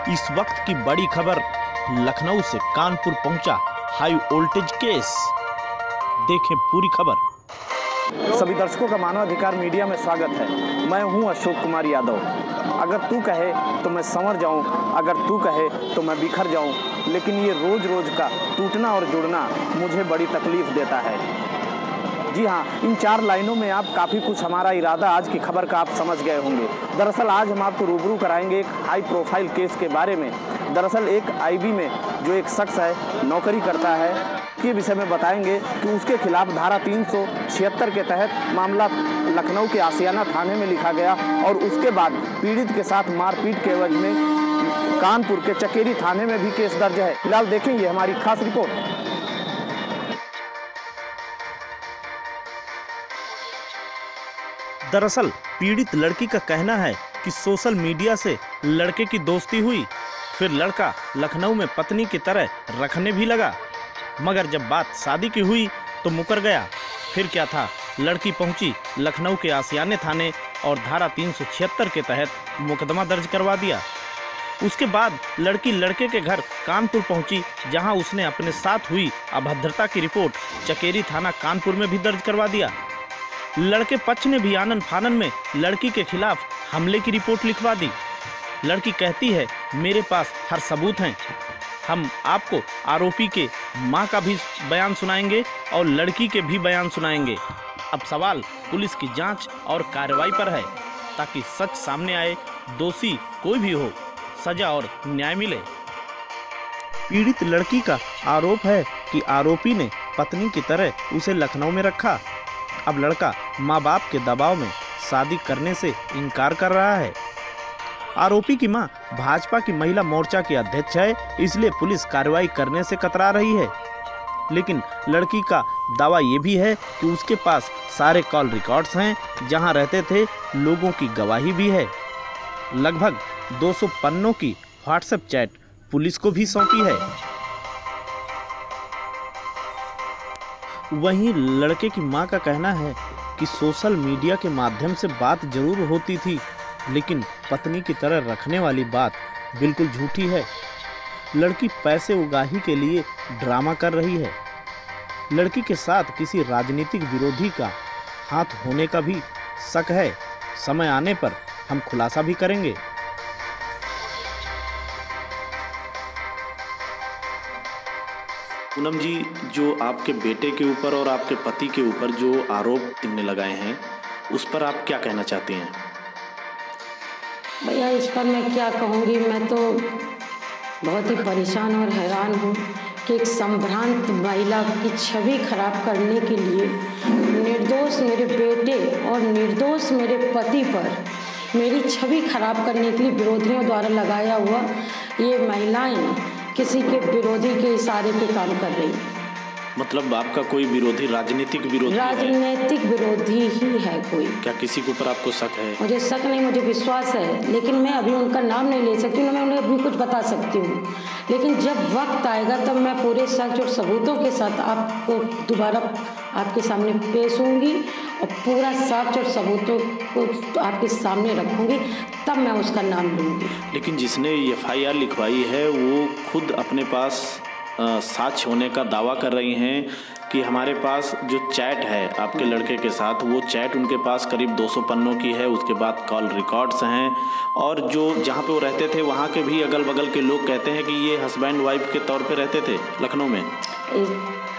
इस वक्त की बड़ी खबर, लखनऊ से कानपुर पहुंचा हाई वोल्टेज केस। देखें पूरी खबर। सभी दर्शकों का मानवाधिकार मीडिया में स्वागत है। मैं हूं अशोक कुमार यादव। अगर तू कहे तो मैं संवर जाऊं, अगर तू कहे तो मैं बिखर जाऊं, लेकिन ये रोज रोज का टूटना और जुड़ना मुझे बड़ी तकलीफ देता है। जी हाँ, इन 4 लाइनों में आप काफ़ी कुछ हमारा इरादा आज की खबर का आप समझ गए होंगे। दरअसल आज हम आपको रूबरू कराएंगे एक हाई प्रोफाइल केस के बारे में। दरअसल एक आईबी में जो एक शख्स है, नौकरी करता है, के विषय में बताएंगे कि उसके खिलाफ धारा 376 के तहत मामला लखनऊ के आशियाना थाने में लिखा गया और उसके बाद पीड़ित के साथ मारपीट के एवज में कानपुर के चकेरी थाने में भी केस दर्ज है। फिलहाल देखें ये हमारी खास रिपोर्ट। दरअसल पीड़ित लड़की का कहना है कि सोशल मीडिया से लड़के की दोस्ती हुई, फिर लड़का लखनऊ में पत्नी की तरह रखने भी लगा, मगर जब बात शादी की हुई तो मुकर गया। फिर क्या था, लड़की पहुंची लखनऊ के आशियाने थाने और धारा 376 के तहत मुकदमा दर्ज करवा दिया। उसके बाद लड़की लड़के के घर कानपुर पहुंची, जहां उसने अपने साथ हुई अभद्रता की रिपोर्ट चकेरी थाना कानपुर में भी दर्ज करवा दिया। लड़के पक्ष ने भी आनन फानन में लड़की के खिलाफ हमले की रिपोर्ट लिखवा दी। लड़की कहती है, मेरे पास हर सबूत हैं। हम आपको आरोपी के मां का भी बयान सुनाएंगे और लड़की के भी बयान सुनाएंगे। अब सवाल पुलिस की जांच और कार्रवाई पर है, ताकि सच सामने आए, दोषी कोई भी हो, सजा और न्याय मिले। पीड़ित लड़की का आरोप है कि आरोपी ने पत्नी की तरह उसे लखनऊ में रखा। अब लड़का माँ बाप के दबाव में शादी करने से इनकार कर रहा है। आरोपी की मां भाजपा की महिला मोर्चा की अध्यक्ष है, इसलिए पुलिस कार्रवाई करने से कतरा रही है। लेकिन लड़की का दावा ये भी है कि उसके पास सारे कॉल रिकॉर्ड्स हैं, जहां रहते थे लोगों की गवाही भी है। लगभग 200 पन्नों की व्हाट्सएप चैट पुलिस को भी सौंपी है। वहीं लड़के की मां का कहना है कि सोशल मीडिया के माध्यम से बात जरूर होती थी, लेकिन पत्नी की तरह रखने वाली बात बिल्कुल झूठी है। लड़की पैसे उगाही के लिए ड्रामा कर रही है। लड़की के साथ किसी राजनीतिक विरोधी का हाथ होने का भी शक है। समय आने पर हम खुलासा भी करेंगे। पूनम जी, जो आपके बेटे के ऊपर और आपके पति के ऊपर जो आरोप तुमने लगाए हैं, उस पर आप क्या कहना चाहती हैं? भैया इस पर मैं क्या कहूँगी, मैं तो बहुत ही परेशान और हैरान हूँ कि एक संभ्रांत महिला की छवि खराब करने के लिए निर्दोष मेरे बेटे और निर्दोष मेरे पति पर मेरी छवि खराब करने के लिए विरोधियों द्वारा लगाया हुआ ये महिलाएं किसी के विरोधी के इशारे पे काम कर रही हैं। मतलब आपका कोई विरोधी, राजनीतिक विरोधी राजनीतिक विरोधी ही है कोई? क्या किसी के ऊपर आपको शक है? मुझे शक नहीं, मुझे विश्वास है, लेकिन मैं अभी उनका नाम नहीं ले सकती हूँ, मैं उन्हें अभी कुछ बता सकती हूँ। लेकिन जब वक्त आएगा तब मैं पूरे सच और सबूतों के साथ आपको दोबारा आपके सामने पेश होंगी और पूरा सच और सबूतों को आपके सामने रखूँगी, तब मैं उसका नाम लूँगी। लेकिन जिसने FIR लिखवाई है वो खुद अपने पास साक्ष्य होने का दावा कर रही हैं कि हमारे पास जो चैट है आपके लड़के के साथ, वो चैट उनके पास करीब 200 पन्नों की है। उसके बाद कॉल रिकॉर्ड्स हैं और जो जहाँ पे वो रहते थे वहाँ के भी अगल बगल के लोग कहते हैं कि ये हस्बैंड वाइफ के तौर पे रहते थे लखनऊ में।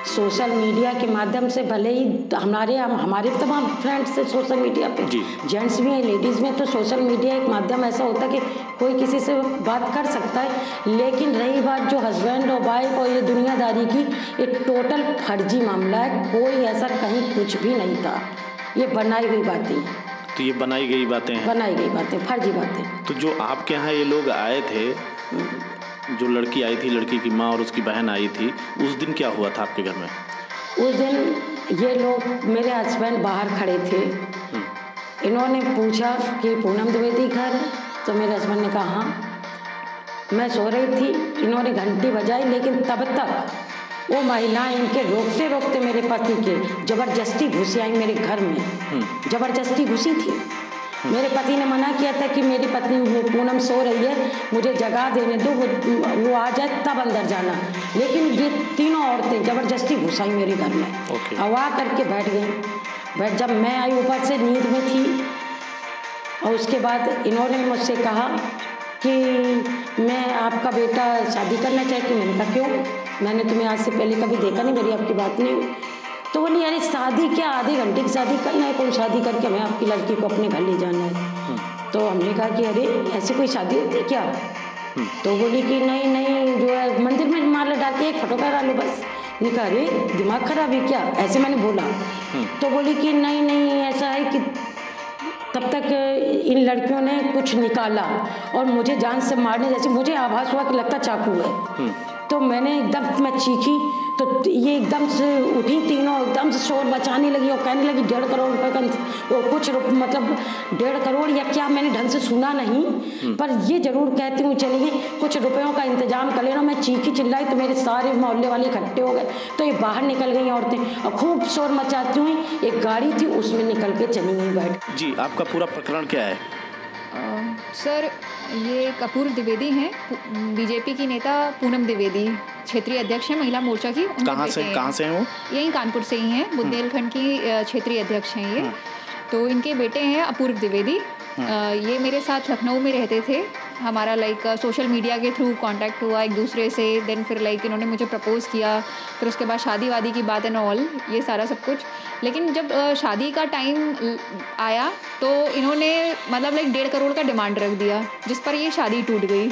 सोशल मीडिया के माध्यम से भले ही हमारे तमाम फ्रेंड्स से सोशल मीडिया पे, जेंट्स भी हैं लेडीज़ में, तो सोशल मीडिया एक माध्यम ऐसा होता है कि कोई किसी से बात कर सकता है। लेकिन रही बात जो हस्बैंड और वाइफ और ये दुनियादारी की, ये टोटल फर्जी मामला है। कोई ऐसा कहीं कुछ भी नहीं था, ये बनाई गई बातें। तो ये बनाई गई बातें हैं, बनाई गई बातें, फर्जी बातें। तो जो आपके यहाँ ये लोग आए थे, जो लड़की आई थी, लड़की की माँ और उसकी बहन आई थी, उस दिन क्या हुआ था आपके घर में? उस दिन ये लोग, मेरे हस्बैंड बाहर खड़े थे, इन्होंने पूछा कि पूनम द्विवेदी घर है, तो मेरे हस्बैंड ने कहा हाँ। मैं सो रही थी, इन्होंने घंटी बजाई, लेकिन तब तक वो महिलाएं इनके रोकते रोकते मेरे पति के ज़बरदस्ती घुसी आई मेरे घर में, ज़बरदस्ती घुसी थी। मेरे पति ने मना किया था कि मेरी पत्नी पूनम सो रही है, मुझे जगा देने दो, वो आ जाए तब अंदर जाना। लेकिन ये तीनों औरतें ज़बरदस्ती घुसाई मेरे घर में, हवा करके बैठ गई। जब मैं आई ऊपर से नींद में थी, और उसके बाद इन्होंने मुझसे कहा कि मैं आपका बेटा शादी करना चाहती हूँ। मैंने कहा क्यों, मैंने तुम्हें आज से पहले कभी देखा नहीं, मेरी आपकी बात नहीं हुई। तो बोली अरे शादी क्या, आधे घंटे की शादी करना है, कौन शादी करके हमें आपकी लड़की को अपने घर ले जाना है। तो हमने कहा कि अरे ऐसी कोई शादी होती है क्या। तो बोली कि नहीं जो है मंदिर में माला डाल के एक फोटो करा लो बस। मैंने कहा अरे दिमाग खराब है क्या, ऐसे मैंने बोला। तो बोली कि नहीं ऐसा है कि तब तक इन लड़कियों ने कुछ निकाला और मुझे जान से मारने जैसे मुझे आभास हुआ कि लगता चाकू है। तो मैंने एकदम मैं चीखी, तो ये एकदम से उठी, तीनों एकदम से शोर मचाने लगी और कहने लगी 1.5 करोड़ रुपए का कुछ मतलब 1.5 करोड़ या क्या, मैंने ढंग से सुना नहीं, पर ये जरूर कहती हूँ चलिए कुछ रुपयों का इंतजाम कर लेना। मैं चीखी चिल्लाई तो मेरे सारे मोहल्ले वाले इकट्ठे हो गए, तो ये बाहर निकल गई औरतें और खूब शोर मचाती हुई एक गाड़ी थी उसमें निकल के चली गई बैठ। जी, आपका पूरा प्रकरण क्या है? सर ये अपूर्व द्विवेदी हैं, बीजेपी की नेता पूनम द्विवेदी, क्षेत्रीय अध्यक्ष हैं महिला मोर्चा की। कहाँ से हैं वो? यहीं कानपुर से ही हैं, बुंदेलखंड की क्षेत्रीय अध्यक्ष हैं ये। तो इनके बेटे हैं अपूर्व द्विवेदी। ये मेरे साथ लखनऊ में रहते थे। हमारा सोशल मीडिया के थ्रू कांटेक्ट हुआ एक दूसरे से। देन फिर इन्होंने मुझे प्रपोज़ किया, फिर उसके बाद शादी वादी की बात एंड ऑल, ये सारा सब कुछ। लेकिन जब शादी का टाइम आया तो इन्होंने मतलब 1.5 करोड़ का डिमांड रख दिया, जिस पर ये शादी टूट गई।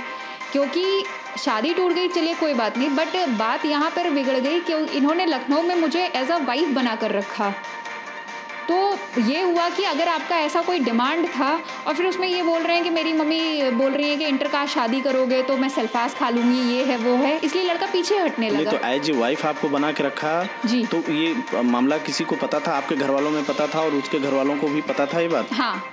क्योंकि शादी टूट गई चलिए कोई बात नहीं, बट बात यहाँ पर बिगड़ गई कि इन्होंने लखनऊ में मुझे एज अ वाइफ बना कर रखा। तो ये हुआ कि अगर आपका ऐसा कोई डिमांड था और फिर उसमें ये बोल रहे हैं कि मेरी मम्मी बोल रही है कि इंटरकास्ट शादी करोगे तो मैं सल्फास खा लूँगी, ये है वो है, इसलिए लड़का पीछे हटने लगा। तो एज ए वाइफ आपको बना के रखा जी। तो ये मामला किसी को पता था? आपके घर वालों में पता था और उसके घर वालों को भी पता था ये बात? हाँ,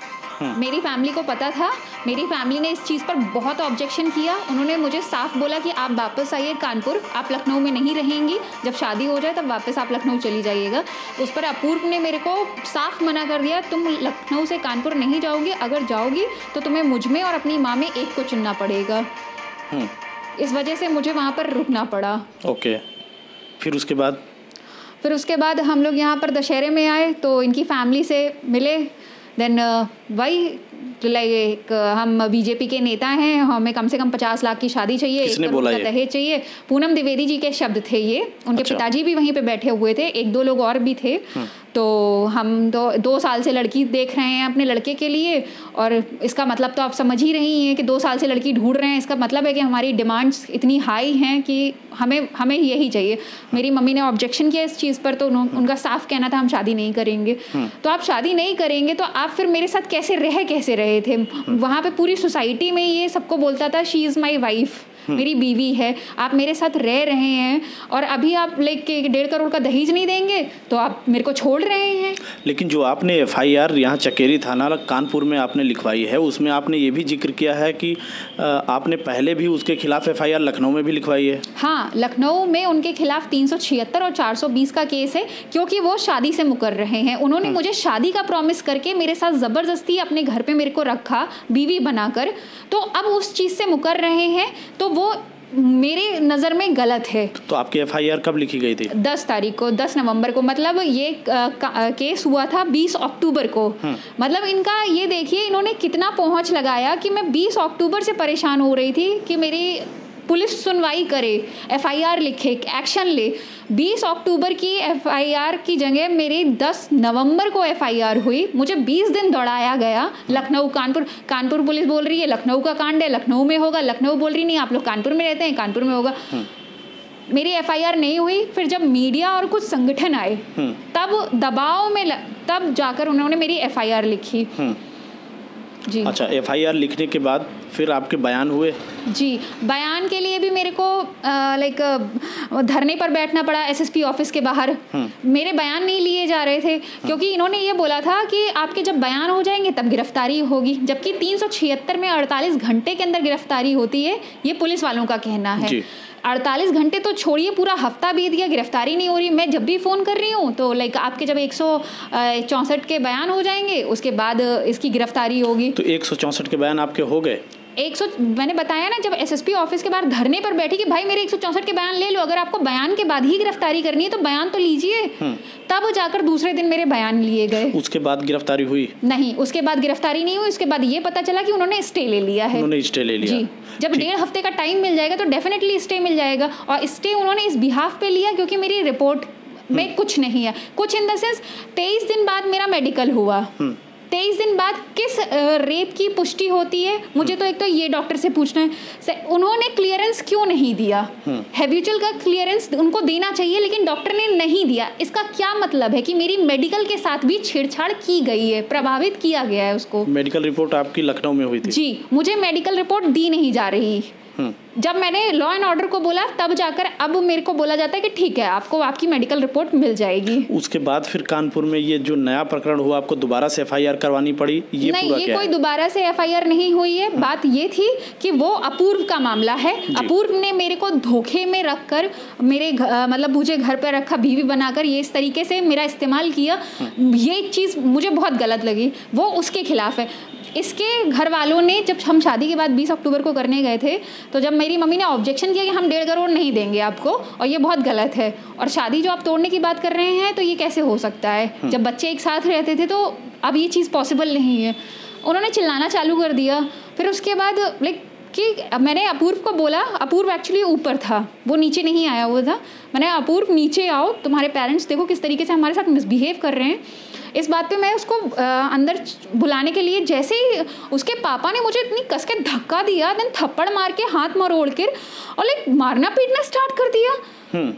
मेरी फैमिली को पता था। मेरी फैमिली ने इस चीज़ पर बहुत ऑब्जेक्शन किया। उन्होंने मुझे साफ बोला कि आप वापस आइए कानपुर, आप लखनऊ में नहीं रहेंगी, जब शादी हो जाए तब वापस आप लखनऊ चली जाइएगा। उस पर अपूर्व ने मेरे को साफ मना कर दिया, तुम लखनऊ से कानपुर नहीं जाओगी, अगर जाओगी तो तुम्हें मुझ में और अपनी माँ में एक को चुनना पड़ेगा। इस वजह से मुझे वहाँ पर रुकना पड़ा। ओके, फिर उसके बाद हम लोग यहाँ पर दशहरे में आए तो इनकी फैमिली से मिले। देन हम बीजेपी के नेता हैं, हमें कम से कम 50 लाख की शादी चाहिए, 1 करोड़ का दहेज चाहिए। पूनम द्विवेदी जी के शब्द थे ये। उनके पिताजी भी वहीं पे बैठे हुए थे, 1-2 लोग और भी थे। तो हम 2 साल से लड़की देख रहे हैं अपने लड़के के लिए, और इसका मतलब तो आप समझ ही रही हैं कि 2 साल से लड़की ढूंढ रहे हैं। इसका मतलब है कि हमारी डिमांड्स इतनी हाई हैं कि हमें यही चाहिए। मेरी मम्मी ने ऑब्जेक्शन किया इस चीज़ पर, तो उनका साफ कहना था हम शादी नहीं करेंगे। तो आप शादी नहीं करेंगे तो आप फिर मेरे साथ कैसे रहे थे? वहाँ पे पूरी सोसाइटी में ये सबको बोलता था शी इज़ माई वाइफ, मेरी बीवी है, आप मेरे साथ रह रहे हैं और अभी आप 1.5 करोड़ का दहेज नहीं देंगे तो आप मेरे को छोड़ रहे हैं। लेकिन जो आपने FIR यहाँ चकेरी थाना कानपुर में आपने लिखवाई है, उसमें आपने ये भी जिक्र किया है कि आपने पहले भी उसके खिलाफ FIR लखनऊ में भी लिखवाई है। हाँ, लखनऊ में उनके खिलाफ 376 और 420 का केस है, क्योंकि वो शादी से मुकर रहे हैं। उन्होंने मुझे शादी का प्रॉमिस करके मेरे साथ ज़बरदस्ती अपने घर पे मेरे को रखा बीवी बनाकर, तो अब उस चीज़ से मुकर रहे हैं, तो वो मेरे नज़र में गलत है। तो आपकी FIR कब लिखी गई थी? 10 नवंबर को। मतलब ये केस हुआ था 20 अक्टूबर को। मतलब इनका ये देखिए, इन्होंने कितना पहुंच लगाया कि मैं 20 अक्टूबर से परेशान हो रही थी कि मेरी पुलिस सुनवाई करे, FIR लिखे, एक्शन ले। 20 अक्टूबर की FIR की जगह मेरी 10 नवंबर को FIR हुई। मुझे 20 दिन दौड़ाया गया लखनऊ कानपुर पुलिस बोल रही है लखनऊ का कांड है, लखनऊ में होगा। लखनऊ बोल रही नहीं, आप लोग कानपुर में रहते हैं, कानपुर में होगा। मेरी FIR नहीं हुई। फिर जब मीडिया और कुछ संगठन आए तब दबाव में तब जाकर उन्होंने मेरी FIR लिखी। जी। अच्छा, FIR लिखने के बाद फिर आपके बयान हुए? जी, बयान के लिए भी मेरे को धरने पर बैठना पड़ा SSP ऑफिस के बाहर। मेरे बयान नहीं लिए जा रहे थे क्योंकि इन्होंने ये बोला था कि आपके जब बयान हो जाएंगे तब गिरफ्तारी होगी, जबकि 376 में 48 घंटे के अंदर गिरफ्तारी होती है, ये पुलिस वालों का कहना है। 48 घंटे तो छोड़िए, पूरा हफ्ता बीत गया, गिरफ्तारी नहीं हो रही। मैं जब भी फ़ोन कर रही हूँ तो लाइक आपके जब 164 के बयान हो जाएंगे उसके बाद इसकी गिरफ्तारी होगी। तो 164 के बयान आपके हो गए? मैंने बताया ना, जब एसएसपी ऑफिस के बाहर धरने पर बैठी कि भाई मेरे 164 के बयान ले लो, अगर आपको बयान के बाद ही गिरफ्तारी करनी है तो बयान तो लीजिए। तब जाकर दूसरे दिन मेरे बयान लिए गए। उसके बाद गिरफ्तारी हुई? नहीं, उसके बाद गिरफ्तारी नहीं हुई। उसके बाद ये पता चला कि उन्होंने स्टे ले लिया है। उन्होंने स्टे ले लिया? जी, जब 1.5 हफ्ते का टाइम मिल जाएगा तो डेफिनेटली स्टे मिल जाएगा। और स्टे उन्होंने इस बिहाफ पे लिया क्योंकि मेरी रिपोर्ट में कुछ नहीं है। कुछ इन द सेंस 23 दिन बाद मेरा मेडिकल हुआ। 23 दिन बाद किस रेप की पुष्टि होती है, मुझे तो एक तो ये डॉक्टर से पूछना है, उन्होंने क्लियरेंस क्यों नहीं दिया? हैबिचुअल का क्लियरेंस उनको देना चाहिए लेकिन डॉक्टर ने नहीं दिया। इसका क्या मतलब है कि मेरी मेडिकल के साथ भी छेड़छाड़ की गई है, प्रभावित किया गया है उसको। मेडिकल रिपोर्ट आपकी लखनऊ में हुई थी? जी, मुझे मेडिकल रिपोर्ट दी नहीं जा रही। जब मैंने लॉ एंड ऑर्डर को बोला तब जाकर अब मेरे को बोला जाता है कि ठीक है, आपको आपकी मेडिकल रिपोर्ट मिल जाएगी। उसके बाद फिर कानपुर में ये जो नया प्रकरण हुआ, आपको दोबारा से एफआईआर करवानी पड़ी? ये नहीं, पूरा ये क्या कोई है? दोबारा से एफआईआर नहीं हुई है। बात ये थी कि वो अपूर्व का मामला है। अपूर्व ने मेरे को धोखे में रखकर मेरे मतलब मुझे घर पर रखा, बीवी बनाकर ये इस तरीके से मेरा इस्तेमाल किया। ये चीज़ मुझे बहुत गलत लगी, वो उसके खिलाफ है। इसके घर वालों ने, जब हम शादी के बाद 20 अक्टूबर को करने गए थे तो जब मेरी मम्मी ने ऑब्जेक्शन किया कि हम 1.5 करोड़ नहीं देंगे आपको और ये बहुत गलत है और शादी जो आप तोड़ने की बात कर रहे हैं तो ये कैसे हो सकता है, जब बच्चे एक साथ रहते थे तो अब ये चीज़ पॉसिबल नहीं है। उन्होंने चिल्लाना चालू कर दिया। फिर उसके बाद लाइक कि मैंने अपूर्व को बोला, अपूर्व एक्चुअली ऊपर था, वो नीचे नहीं आया हुआ था। मैंने अपूर्व नीचे आओ, तुम्हारे पेरेंट्स देखो किस तरीके से हमारे साथ मिसबिहेव कर रहे हैं। इस बात पे मैं उसको अंदर बुलाने के लिए, जैसे ही उसके पापा ने मुझे इतनी कस के धक्का दिया, देन थप्पड़ मार के हाथ मरोड़ कर और लाइक मारना पीटना स्टार्ट कर दिया।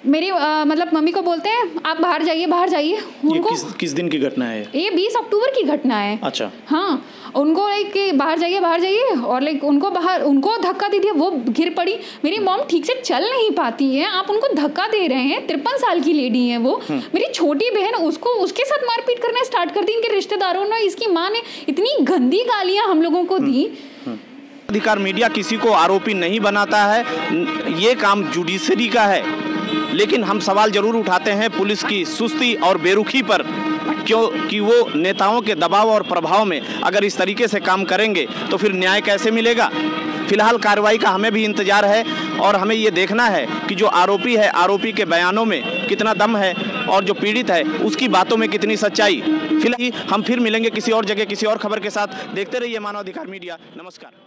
मेरी मतलब मम्मी को बोलते हैं आप बाहर जाइए, बाहर जाइए। उनको किस दिन की घटना है ये? 20 अक्टूबर की घटना है। अच्छा। हाँ, उनको लाइक बाहर जाइए, बाहर जाइए और लाइक उनको धक्का दे दिया। वो गिर पड़ी। मेरी मॉम ठीक से चल नहीं पाती है, आप उनको धक्का दे रहे हैं। 53 साल की लेडी है वो। मेरी छोटी बहन, उसको उसके साथ मारपीट करना स्टार्ट कर दी। इनके रिश्तेदारों ने, इसकी माँ ने इतनी गंदी गालियाँ हम लोगों को दी। अधिकार मीडिया किसी को आरोपी नहीं बनाता है, ये काम जुडिशरी का है। लेकिन हम सवाल जरूर उठाते हैं पुलिस की सुस्ती और बेरुखी पर, क्योंकि वो नेताओं के दबाव और प्रभाव में अगर इस तरीके से काम करेंगे तो फिर न्याय कैसे मिलेगा। फिलहाल कार्रवाई का हमें भी इंतजार है और हमें ये देखना है कि जो आरोपी है, आरोपी के बयानों में कितना दम है और जो पीड़ित है उसकी बातों में कितनी सच्चाई। फिलहाल हम फिर मिलेंगे किसी और जगह किसी और खबर के साथ। देखते रहिए मानव अधिकार मीडिया। नमस्कार।